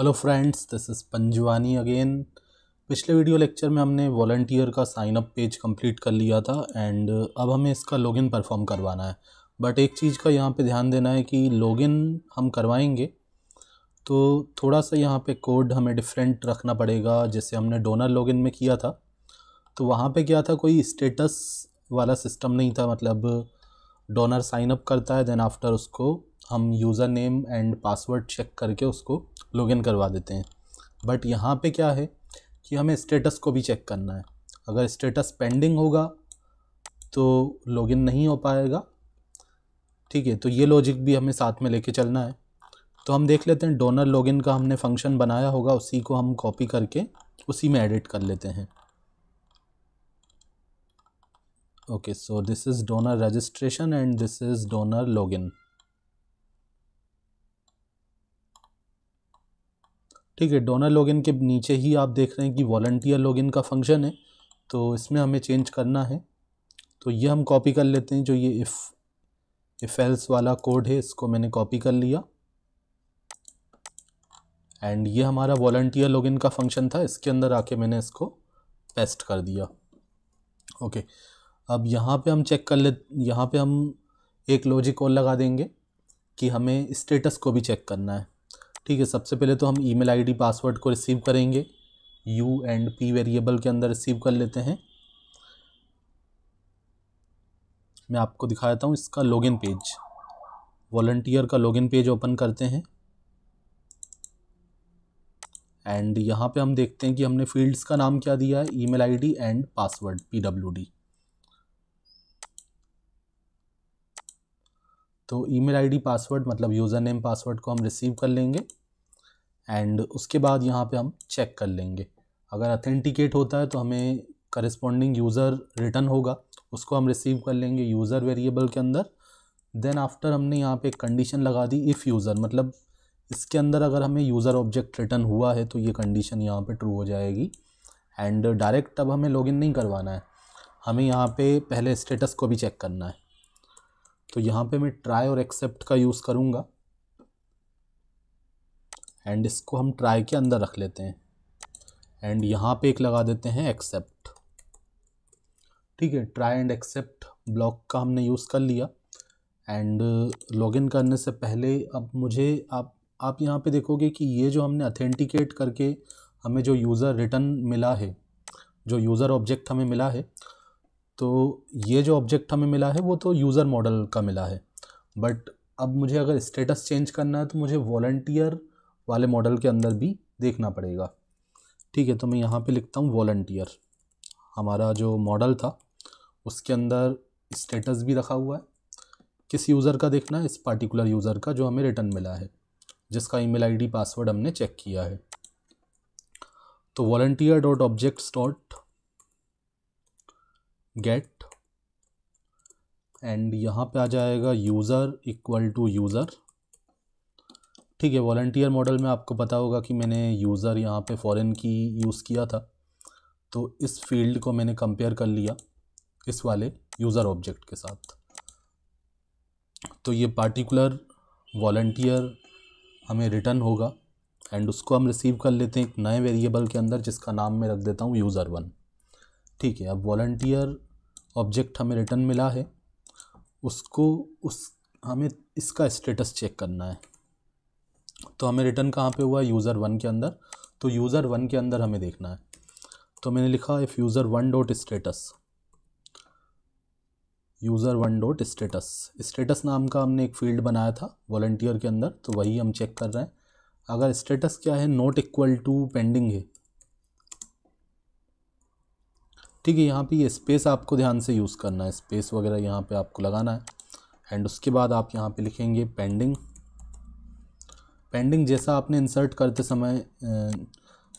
Hello friends, this is Panjwani again. पिछले video lecture में हमने वॉलंटियर का साइन अप पेज कंप्लीट कर लिया था एंड अब हमें इसका लॉगिन परफॉर्म करवाना है। बट एक चीज़ का यहाँ पे ध्यान देना है कि लॉगिन हम करवाएंगे तो थोड़ा सा यहाँ पे कोड हमें डिफरेंट रखना पड़ेगा। जैसे हमने डोनर लॉगिन में किया था तो वहाँ पे क्या था, कोई स्टेटस वाला सिस्टम नहीं था। मतलब डोनर साइन अप करता है, देन आफ्टर उसको हम user name and password check करके उसको लॉगिन करवा देते हैं। बट यहाँ पे क्या है कि हमें स्टेटस को भी चेक करना है। अगर स्टेटस पेंडिंग होगा तो लॉगिन नहीं हो पाएगा। ठीक है, तो ये लॉजिक भी हमें साथ में लेके चलना है। तो हम देख लेते हैं, डोनर लॉगिन का हमने फंक्शन बनाया होगा, उसी को हम कॉपी करके उसी में एडिट कर लेते हैं। Okay, so this is donor registration and this is donor login. ठीक है, डोनर लॉगिन के नीचे ही आप देख रहे हैं कि वॉलंटियर लॉगिन का फंक्शन है, तो इसमें हमें चेंज करना है। तो ये हम कॉपी कर लेते हैं। जो ये इफ़ एल्स वाला कोड है, इसको मैंने कॉपी कर लिया एंड ये हमारा वॉलंटियर लॉगिन का फंक्शन था, इसके अंदर आके मैंने इसको पेस्ट कर दिया। ओके, अब यहाँ पे हम चेक कर ले, यहाँ पे हम एक लॉजिक और लगा देंगे कि हमें स्टेटस को भी चेक करना है। ठीक है, सबसे पहले तो हम ईमेल आईडी पासवर्ड को रिसीव करेंगे, यू एंड पी वेरिएबल के अंदर रिसीव कर लेते हैं। मैं आपको दिखाता हूँ इसका लॉगिन पेज। वॉलंटियर का लॉगिन पेज ओपन करते हैं एंड यहाँ पे हम देखते हैं कि हमने फील्ड्स का नाम क्या दिया है, email ID and password PWD। तो ईमेल आईडी पासवर्ड मतलब यूज़र नेम पासवर्ड को हम रिसीव कर लेंगे एंड उसके बाद यहाँ पे हम चेक कर लेंगे। अगर अथेंटिकेट होता है तो हमें करस्पॉन्डिंग यूज़र रिटर्न होगा, उसको हम रिसीव कर लेंगे यूज़र वेरिएबल के अंदर। देन आफ्टर हमने यहाँ पे एक कंडीशन लगा दी, इफ़ यूज़र, मतलब इसके अंदर अगर हमें यूज़र ऑब्जेक्ट रिटर्न हुआ है तो ये कंडीशन यहाँ पे ट्रू हो जाएगी। एंड डायरेक्ट अब हमें लॉगिन नहीं करवाना है, हमें यहाँ पे पहले स्टेटस को भी चेक करना है। तो यहाँ पे मैं ट्राई और एक्सेप्ट का यूज़ करूँगा एंड इसको हम ट्राई के अंदर रख लेते हैं एंड यहाँ पे एक लगा देते हैं एक्सेप्ट। ठीक है, ट्राई एंड एक्सेप्ट ब्लॉक का हमने यूज़ कर लिया एंड लॉगिन करने से पहले अब मुझे आप यहाँ पे देखोगे कि ये जो हमने अथेंटिकेट करके हमें जो यूज़र रिटर्न मिला है, जो यूज़र ऑब्जेक्ट हमें मिला है, तो ये जो ऑब्जेक्ट हमें मिला है वो तो यूज़र मॉडल का मिला है। बट अब मुझे अगर स्टेटस चेंज करना है तो मुझे वॉलंटियर वाले मॉडल के अंदर भी देखना पड़ेगा। ठीक है, तो मैं यहाँ पे लिखता हूँ वॉलंटियर। हमारा जो मॉडल था उसके अंदर स्टेटस भी रखा हुआ है। किस यूज़र का देखना है? इस पार्टिकुलर यूज़र का जो हमें रिटर्न मिला है, जिसका ईमेल आईडी पासवर्ड हमने चेक किया है। तो volunteer dot objects dot gate and यहाँ पे आ जाएगा यूज़र इक्वल टू यूज़र। ठीक है, वॉलंटियर मॉडल में आपको पता होगा कि मैंने यूज़र यहाँ पे फॉरेन की यूज़ किया था, तो इस फील्ड को मैंने कंपेयर कर लिया इस वाले यूज़र ऑब्जेक्ट के साथ। तो ये पार्टिकुलर वॉलंटियर हमें रिटर्न होगा एंड उसको हम रिसीव कर लेते हैं एक नए वेरिएबल के अंदर, जिसका नाम मैं रख देता हूँ यूज़र1। ठीक है, अब वॉलंटियर ऑब्जेक्ट हमें रिटर्न मिला है, हमें इसका स्टेटस चेक करना है। तो हमें रिटर्न कहाँ पे हुआ? यूज़र1 के अंदर। तो यूज़र1 के अंदर हमें देखना है। तो मैंने लिखा if user one dot status, user one dot status, status नाम का हमने एक फील्ड बनाया था वॉलंटियर के अंदर, तो वही हम चेक कर रहे हैं। अगर स्टेटस क्या है, नॉट इक्वल टू पेंडिंग है। ठीक है, यहाँ पे ये स्पेस आपको ध्यान से यूज़ करना है, स्पेस वगैरह यहाँ पे आपको लगाना है एंड उसके बाद आप यहाँ पे लिखेंगे पेंडिंग। पेंडिंग जैसा आपने इंसर्ट करते समय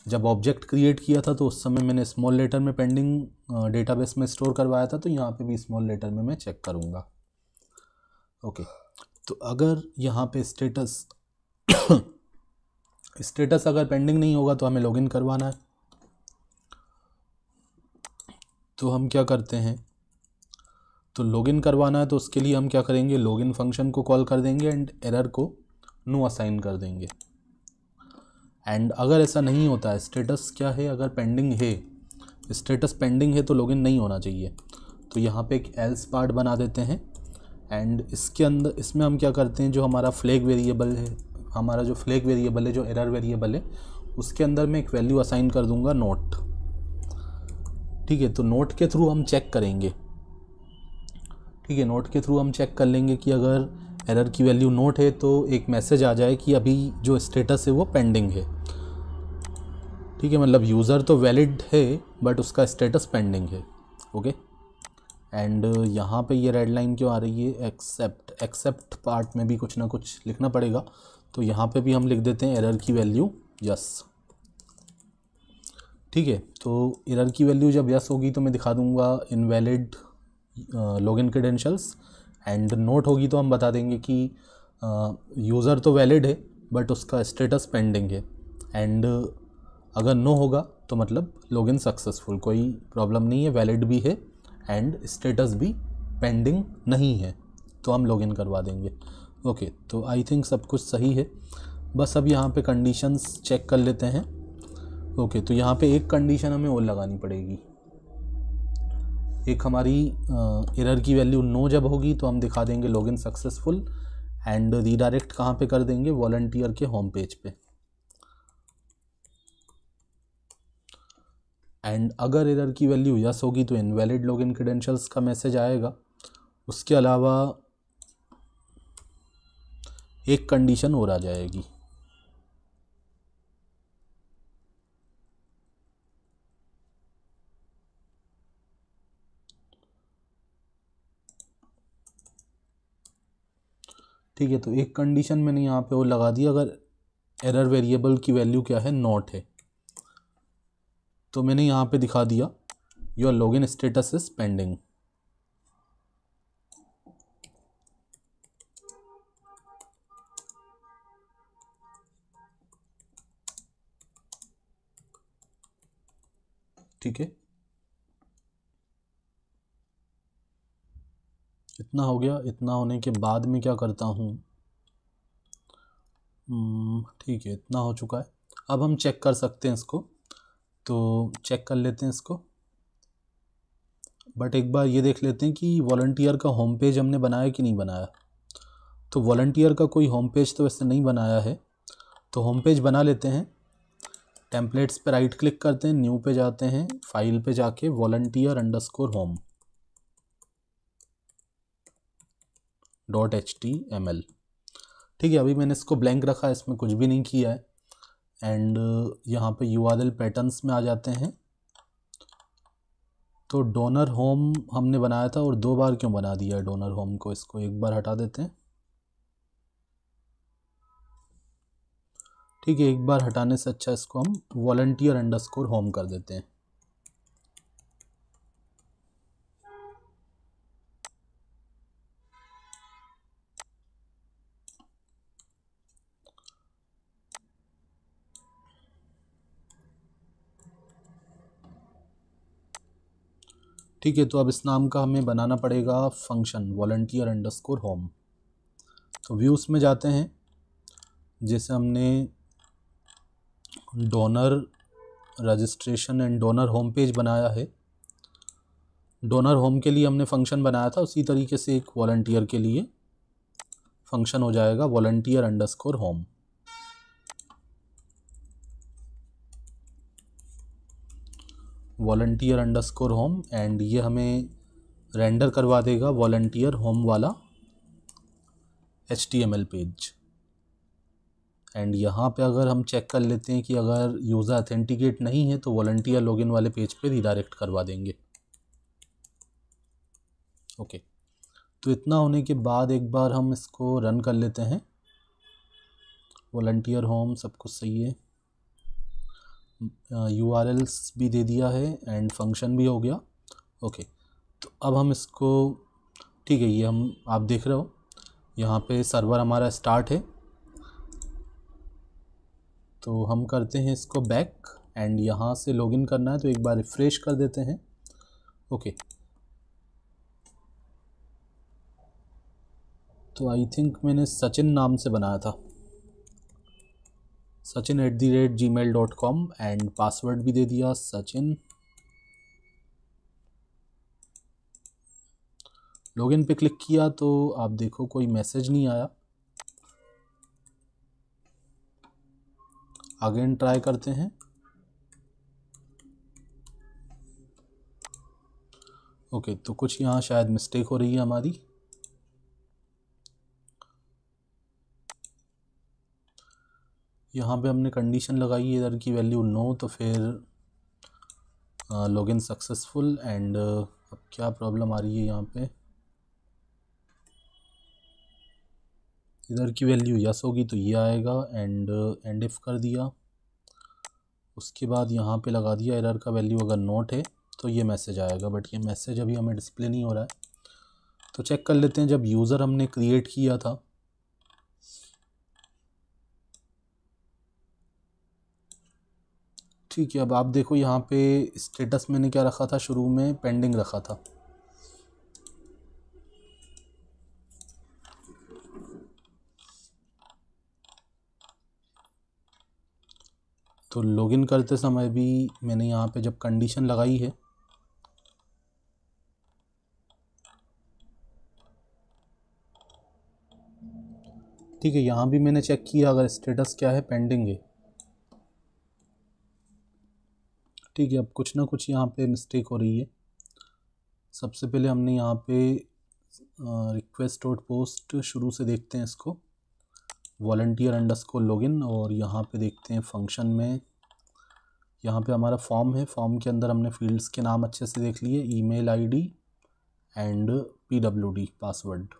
जब ऑब्जेक्ट क्रिएट किया था तो उस समय मैंने स्मॉल लेटर में पेंडिंग डेटाबेस में स्टोर करवाया था, तो यहाँ पे भी स्मॉल लेटर में मैं चेक करूँगा। ओके, तो अगर यहाँ पे स्टेटस अगर पेंडिंग नहीं होगा तो हमें लॉगिन करवाना है। तो हम क्या करते हैं, तो लॉगिन करवाना है तो उसके लिए हम क्या करेंगे, लॉगिन फंक्शन को कॉल कर देंगे एंड एरर को नो असाइन कर देंगे एंड अगर ऐसा नहीं होता है, स्टेटस क्या है, अगर पेंडिंग है, स्टेटस पेंडिंग है तो लॉगिन नहीं होना चाहिए। तो यहाँ पे एक एल्स पार्ट बना देते हैं एंड इसके अंदर, इसमें हम क्या करते हैं, जो हमारा फ्लैग वेरिएबल है, हमारा जो फ्लैग वेरिएबल है, जो एरर वेरिएबल है, उसके अंदर मैं एक वैल्यू असाइन कर दूंगा नोट। ठीक है, तो नोट के थ्रू हम चेक करेंगे। ठीक है, नोट के थ्रू हम चेक कर लेंगे कि अगर एरर की वैल्यू नोट है तो एक मैसेज आ जाए कि अभी जो स्टेटस है वो पेंडिंग है। ठीक है, मतलब यूज़र तो वैलिड है बट उसका स्टेटस पेंडिंग है। ओके, एंड यहाँ पे ये रेड लाइन क्यों आ रही है, एक्सेप्ट पार्ट में भी कुछ ना कुछ लिखना पड़ेगा। तो यहाँ पे भी हम लिख देते हैं एरर की वैल्यू यस। ठीक है, तो एरर की वैल्यू जब यस होगी तो मैं दिखा दूंगा invalid login credentials, and note होगी तो हम बता देंगे कि यूज़र तो वैलिड है बट उसका स्टेटस पेंडिंग है, एंड अगर नो होगा तो मतलब लॉगिन सक्सेसफुल, कोई प्रॉब्लम नहीं है, वैलिड भी है एंड स्टेटस भी पेंडिंग नहीं है, तो हम लॉगिन करवा देंगे। ओके, तो आई थिंक सब कुछ सही है। बस अब यहाँ पे कंडीशंस चेक कर लेते हैं। ओके, तो यहाँ पे एक कंडीशन हमें और लगानी पड़ेगी। एक हमारी एरर की वैल्यू नो जब होगी तो हम दिखा देंगे लॉगिन सक्सेसफुल, एंड रीडायरेक्ट कहाँ पे कर देंगे, वॉलंटियर के होम पेज पे। एंड अगर एरर की वैल्यू यस होगी तो इनवैलिड लॉगिन क्रेडेंशियल्स का मैसेज आएगा। उसके अलावा एक कंडीशन और आ जाएगी। ठीक है, तो एक कंडीशन मैंने यहाँ पे और लगा दी, अगर एरर वेरिएबल की वैल्यू क्या है, नॉट है, तो मैंने यहाँ पे दिखा दिया your login status is pending. ठीक है, इतना हो गया। इतना होने के बाद में क्या करता हूँ, ठीक है, इतना हो चुका है। अब हम चेक कर सकते हैं इसको, तो चेक कर लेते हैं इसको। बट एक बार ये देख लेते हैं कि वॉलंटियर का होम पेज हमने बनाया कि नहीं बनाया। तो वॉलंटियर का कोई होम पेज तो वैसे नहीं बनाया है, तो होम पेज बना लेते हैं। टेम्पलेट्स पे राइट क्लिक करते हैं, न्यू पे जाते हैं, फाइल पे जाके volunteer_home .html। ठीक है, अभी मैंने इसको ब्लैंक रखा है, इसमें कुछ भी नहीं किया है। एंड यहाँ पे URL पैटर्न्स में आ जाते हैं। तो डोनर होम हमने बनाया था, और 2 बार क्यों बना दिया है डोनर होम को, इसको एक बार हटा देते हैं। ठीक है, एक बार हटाने से अच्छा इसको हम volunteer_home कर देते हैं। ठीक है, तो अब इस नाम का हमें बनाना पड़ेगा फंक्शन volunteer_home। तो व्यूज़ में जाते हैं, जैसे हमने donor registration and donor home page बनाया है, डोनर होम के लिए हमने फंक्शन बनाया था, उसी तरीके से एक वॉलंटियर के लिए फंक्शन हो जाएगा volunteer_home। volunteer_home, एंड ये हमें रेंडर करवा देगा वॉलंटियर होम वाला HTML पेज। एंड यहाँ पे अगर हम चेक कर लेते हैं कि अगर यूज़र अथेंटिकेट नहीं है तो वॉलंटियर लॉगिन वाले पेज पे रिडायरेक्ट करवा देंगे। ओके, तो इतना होने के बाद एक बार हम इसको रन कर लेते हैं। वॉलंटियर होम सब कुछ सही है, URLs भी दे दिया है एंड फंक्शन भी हो गया। ओके, तो अब हम इसको, ठीक है, ये हम, आप देख रहे हो यहाँ पे सर्वर हमारा स्टार्ट है। तो हम करते हैं इसको बैक, एंड यहाँ से लॉगिन करना है तो एक बार रिफ्रेश कर देते हैं। ओके, तो आई थिंक मैंने सचिन नाम से बनाया था, sachin@gmail.com एंड पासवर्ड भी दे दिया सचिन। लॉगिन पे क्लिक किया तो आप देखो कोई मैसेज नहीं आया। अगेन ट्राई करते हैं। ओके, तो कुछ यहाँ शायद मिस्टेक हो रही है हमारी। यहाँ पे हमने कंडीशन लगाई है इधर की वैल्यू नो, तो फिर लॉगिन सक्सेसफुल। एंड अब क्या प्रॉब्लम आ रही है यहाँ पे, इधर की वैल्यू यस होगी तो ये आएगा। एंड इफ कर दिया, उसके बाद यहाँ पे लगा दिया एरर का वैल्यू अगर नोट है तो ये मैसेज आएगा, बट ये मैसेज अभी हमें डिस्प्ले नहीं हो रहा है। तो चेक कर लेते हैं जब यूज़र हमने क्रिएट किया था ठीक है। अब आप देखो यहाँ पे स्टेटस मैंने क्या रखा था, शुरू में पेंडिंग रखा था। तो लॉगिन करते समय भी मैंने यहाँ पे जब कंडीशन लगाई है ठीक है, यहाँ भी मैंने चेक किया अगर स्टेटस क्या है, पेंडिंग है। ठीक है, अब कुछ ना कुछ यहाँ पे मिस्टेक हो रही है। सबसे पहले हमने यहाँ पे रिक्वेस्ट डॉट पोस्ट शुरू से देखते हैं इसको, volunteer_login, और यहाँ पे देखते हैं फंक्शन में। यहाँ पे हमारा फॉर्म है, फॉर्म के अंदर हमने फील्ड्स के नाम अच्छे से देख लिए, email ID and PWD password.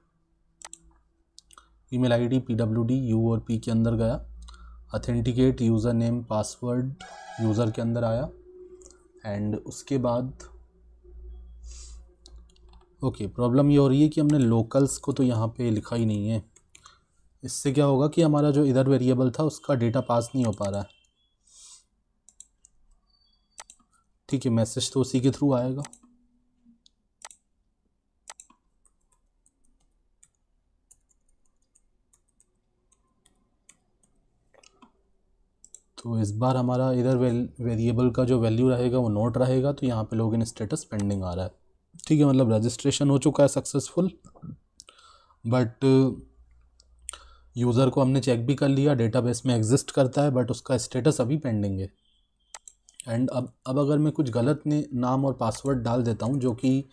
Email ID PWD you और पी के अंदर गया। Authenticate user name password user के अंदर आया। एंड उसके बाद ओके, प्रॉब्लम ये हो रही है कि हमने लोकल्स को तो यहाँ पे लिखा ही नहीं है। इससे क्या होगा कि हमारा जो इधर वेरिएबल था उसका डेटा पास नहीं हो पा रहा है। ठीक है, मैसेज तो उसी के थ्रू आएगा। तो इस बार हमारा इधर वेरिएबल का जो वैल्यू रहेगा वो नोट रहेगा, तो यहाँ पे लॉगिन स्टेटस पेंडिंग आ रहा है। ठीक है, मतलब रजिस्ट्रेशन हो चुका है सक्सेसफुल, बट यूज़र को हमने चेक भी कर लिया, डेटाबेस में एग्जिस्ट करता है, बट उसका स्टेटस अभी पेंडिंग है। एंड अब अगर मैं कुछ गलत नाम और पासवर्ड डाल देता हूँ जो कि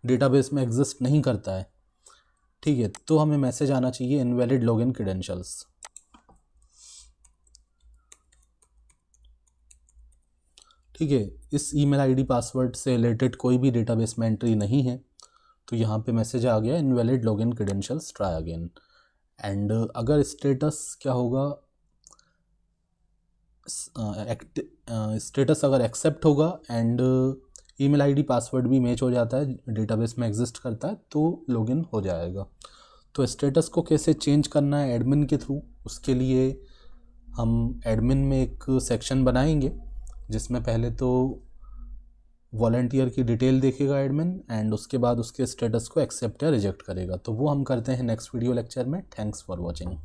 डेटाबेस में एग्जिस्ट नहीं करता है, ठीक है, तो हमें मैसेज आना चाहिए इनवैलिड लॉगिन क्रेडेंशियल्स। ठीक है, इस ईमेल आईडी पासवर्ड से रिलेटेड कोई भी डेटाबेस में एंट्री नहीं है, तो यहाँ पे मैसेज आ गया invalid login credentials, try again. And अगर स्टेटस क्या होगा, स्टेटस अगर एक्सेप्ट होगा एंड ईमेल आईडी पासवर्ड भी मैच हो जाता है, डेटाबेस में एग्जिस्ट करता है, तो लॉगिन हो जाएगा। तो स्टेटस को कैसे चेंज करना है एडमिन के थ्रू, उसके लिए हम एडमिन में एक सेक्शन बनाएंगे जिसमें पहले तो वॉलंटियर की डिटेल देखेगा एडमिन, एंड उसके बाद उसके स्टेटस को एक्सेप्ट या रिजेक्ट करेगा। तो वो हम करते हैं नेक्स्ट वीडियो लेक्चर में। Thanks for watching.